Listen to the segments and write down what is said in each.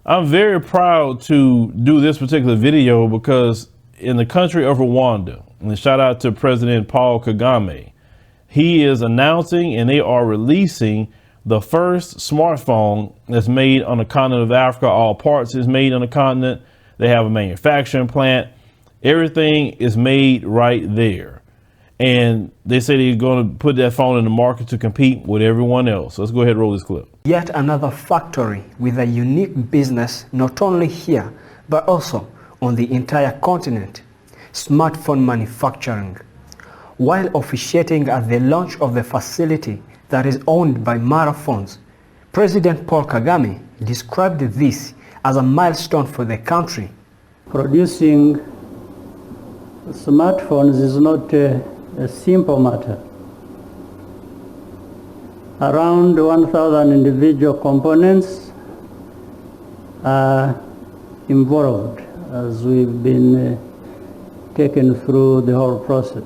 I'm very proud to do this particular video because in the country of Rwanda, and shout out to President Paul Kagame, he is announcing and they are releasing the first smartphone that's made on the continent of Africa. All parts is made on the continent. They have a manufacturing plant. Everything is made right there. And they say they're going to put that phone in the market to compete with everyone else. Let's go ahead and roll this clip. Yet another factory with a unique business, not only here, but also on the entire continent, smartphone manufacturing. While officiating at the launch of the facility that is owned by Mara Phones, President Paul Kagame described this as a milestone for the country. Producing smartphones is not a simple matter. Around 1,000 individual components are involved as we've been taken through the whole process.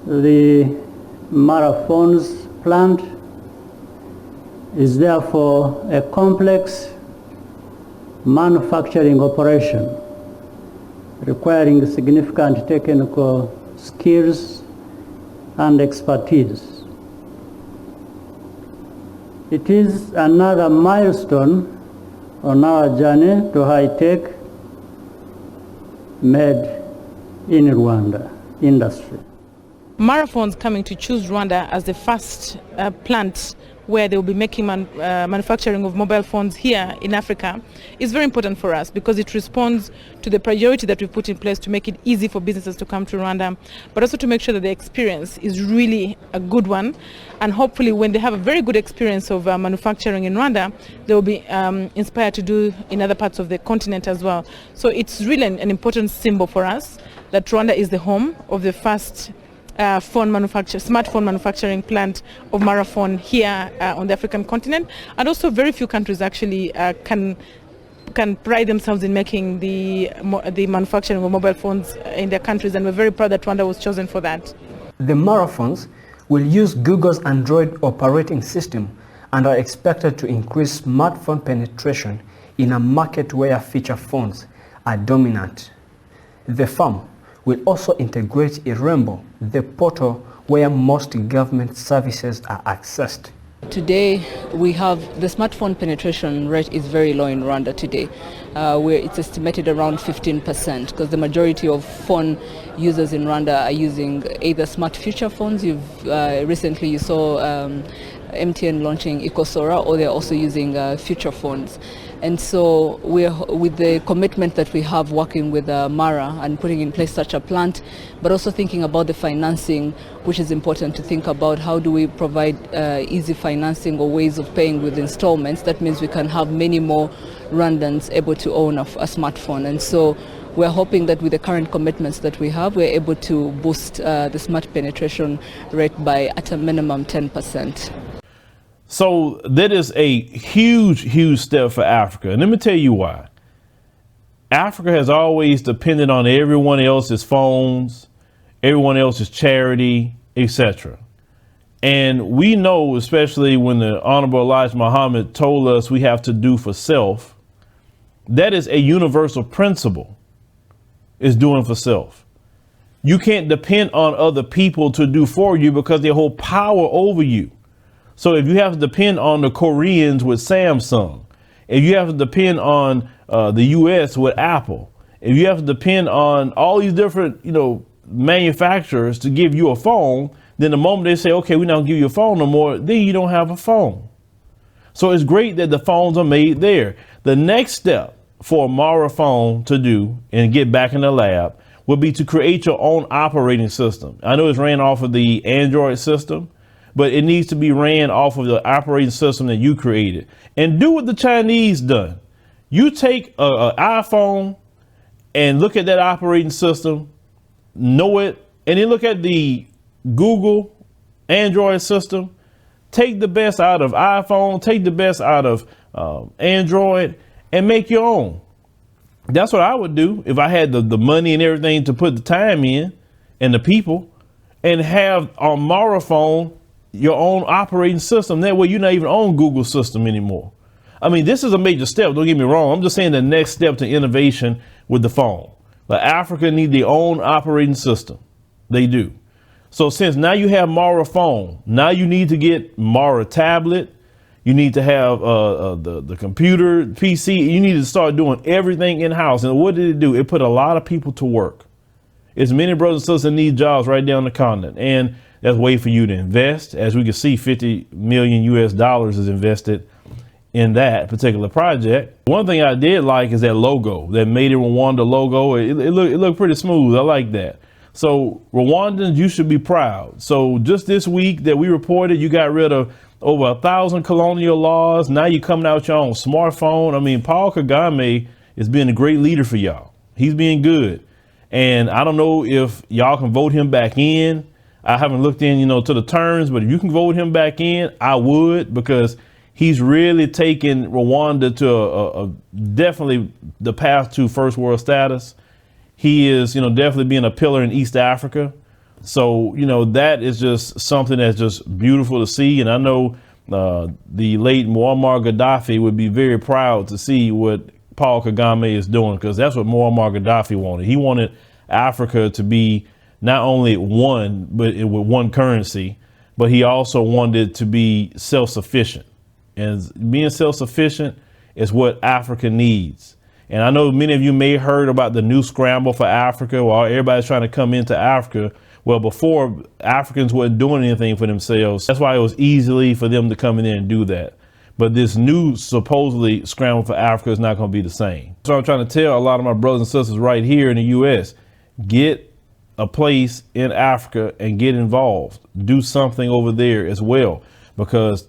The Mara Phones plant is therefore a complex manufacturing operation requiring significant technical skills and expertise. It is another milestone on our journey to high-tech made in Rwanda industry. Mara Phones coming to choose Rwanda as the first plant where they will be making manufacturing of mobile phones here in Africa is very important for us because it responds to the priority that we put in place to make it easy for businesses to come to Rwanda, but also to make sure that the experience is really a good one. And hopefully when they have a very good experience of manufacturing in Rwanda, they will be inspired to do in other parts of the continent as well. So it's really an important symbol for us that Rwanda is the home of the first smartphone manufacturing plant of Mara Phone here on the African continent, and also very few countries actually can pride themselves in making the manufacturing of mobile phones in their countries, and we're very proud that Rwanda was chosen for that. The Mara Phones will use Google's Android operating system and are expected to increase smartphone penetration in a market where feature phones are dominant. The firm will also integrate Irembo, the portal where most government services are accessed. Today, we have the smartphone penetration rate is very low in Rwanda today, where it's estimated around 15%, because the majority of phone users in Rwanda are using either smart feature phones. Recently you saw MTN launching EcoSora, or they're also using feature phones. And so with the commitment that we have working with Mara and putting in place such a plant, but also thinking about the financing, which is important to think about how do we provide easy financing or ways of paying with installments. That means we can have many more Rwandans able to own a smartphone. And so we're hoping that with the current commitments that we have, we're able to boost the smart penetration rate by at a minimum 10%. So that is a huge step for Africa. And let me tell you why. Africa has always depended on everyone else's phones, everyone else's charity, etc. And we know, especially when the Honorable Elijah Muhammad told us we have to do for self, that is a universal principle, is doing for self. You can't depend on other people to do for you because they hold power over you. So if you have to depend on the Koreans with Samsung, if you have to depend on the US with Apple, if you have to depend on all these different, manufacturers to give you a phone, then the moment they say, okay, we're not gonna give you a phone no more, then you don't have a phone. So it's great that the phones are made there. The next step for a Mara phone to do and get back in the lab would be to create your own operating system. I know it's ran off of the Android system, but it needs to be ran off of the operating system that you created. And do what the Chinese done. You take an iPhone and look at that operating system, know it, and then look at the Google Android system. Take the best out of iPhone, take the best out of Android, and make your own. That's what I would do if I had the money and everything to put the time in and the people, and have on Mara phone your own operating system. That way you're not even on Google system anymore. I mean, this is a major step. Don't get me wrong. I'm just saying the next step to innovation with the phone. Like Africa need their own operating system. They do. So since now you have Mara phone, now you need to get Mara tablet. You need to have the computer, PC. You need to start doing everything in-house. And what did it do? It put a lot of people to work. It's many brothers and sisters that need jobs right down the continent. And that's a way for you to invest. As we can see, 50 million US dollars is invested in that particular project. One thing I did like is that logo, that Made in Rwanda logo. It looked pretty smooth. I like that. So Rwandans, you should be proud. So just this week that we reported, you got rid of over 1,000 colonial laws. Now you're coming out with your own smartphone. I mean, Paul Kagame is being a great leader for y'all. He's being good. And I don't know if y'all can vote him back in. I haven't looked in, to the terms, but if you can vote him back in, I would, because he's really taken Rwanda to a definitely the path to first world status. He is, definitely being a pillar in East Africa. So, that is just something that's just beautiful to see. And I know the late Muammar Gaddafi would be very proud to see what Paul Kagame is doing, because that's what Muammar Gaddafi wanted. He wanted Africa to be not only one, but with one currency, but he also wanted it to be self-sufficient. And being self-sufficient is what Africa needs. And I know many of you may have heard about the new scramble for Africa, while everybody's trying to come into Africa. Well, before, Africans weren't doing anything for themselves. That's why it was easily for them to come in there and do that. But this new supposedly scramble for Africa is not going to be the same. So I'm trying to tell a lot of my brothers and sisters right here in the U.S., get a place in Africa and get involved. Do something over there as well, because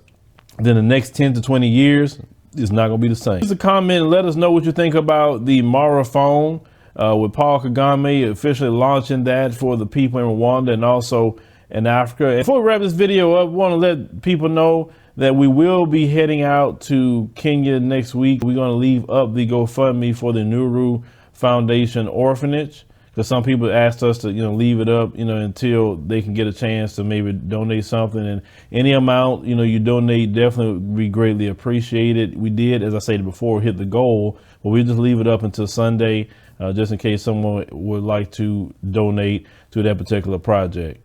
then the next 10 to 20 years is not going to be the same. Leave a comment and let us know what you think about the Mara phone with Paul Kagame officially launching that for the people in Rwanda and also in Africa. And before we wrap this video up, I want to let people know that we will be heading out to Kenya next week. We're going to leave up the GoFundMe for the Nuru Foundation Orphanage, because some people asked us to, leave it up, until they can get a chance to maybe donate something. And any amount, you donate definitely would be greatly appreciated. We did, as I said before, hit the goal, but we just leave it up until Sunday, just in case someone would like to donate to that particular project.